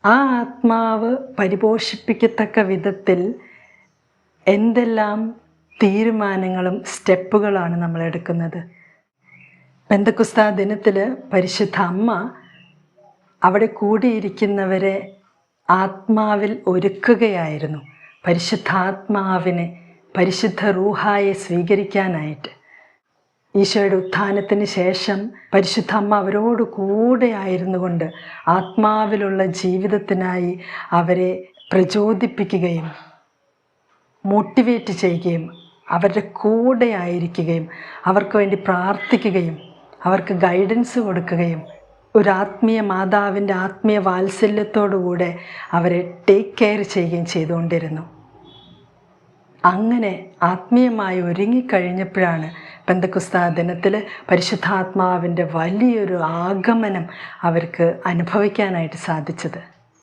ആ ആത്മാവ് പരിപോഷിപ്പിക്കത്തക്ക വിധത്തിൽ എന്തെല്ലാം തീരുമാനങ്ങളും സ്റ്റെപ്പുകളാണ് നമ്മൾ എടുക്കുന്നത്. പെന്തക്കോസ്താ ദിനത്തിൽ പരിശുദ്ധ അമ്മ അവിടെ കൂടിയിരിക്കുന്നവരെ ആത്മാവിൽ ഒരുക്കുകയായിരുന്നു, പരിശുദ്ധാത്മാവിനെ, പരിശുദ്ധ റൂഹായെ സ്വീകരിക്കാനായിട്ട്. ഈശോയുടെ ഉത്ഥാനത്തിന് ശേഷം പരിശുദ്ധ അമ്മ അവരോട് കൂടെ ആയിരുന്നു കൊണ്ട് ആത്മാവിലുള്ള ജീവിതത്തിനായി അവരെ പ്രചോദിപ്പിക്കുകയും മോട്ടിവേറ്റ് ചെയ്യുകയും അവരുടെ കൂടെ ആയിരിക്കുകയും അവർക്ക് വേണ്ടി പ്രാർത്ഥിക്കുകയും അവർക്ക് ഗൈഡൻസ് കൊടുക്കുകയും ഒരു ആത്മീയ മാതാവിൻ്റെ ആത്മീയ വാത്സല്യത്തോടുകൂടെ അവരെ ടേക്ക് കെയർ ചെയ്യുകയും ചെയ്തുകൊണ്ടിരുന്നു. അങ്ങനെ ആത്മീയമായി ഒരുങ്ങിക്കഴിഞ്ഞപ്പോഴാണ് പെന്തക്കോസ്താ ദിനത്തിൽ പരിശുദ്ധാത്മാവിൻ്റെ വലിയൊരു ആഗമനം അവർക്ക് അനുഭവിക്കാനായിട്ട് സാധിച്ചത്.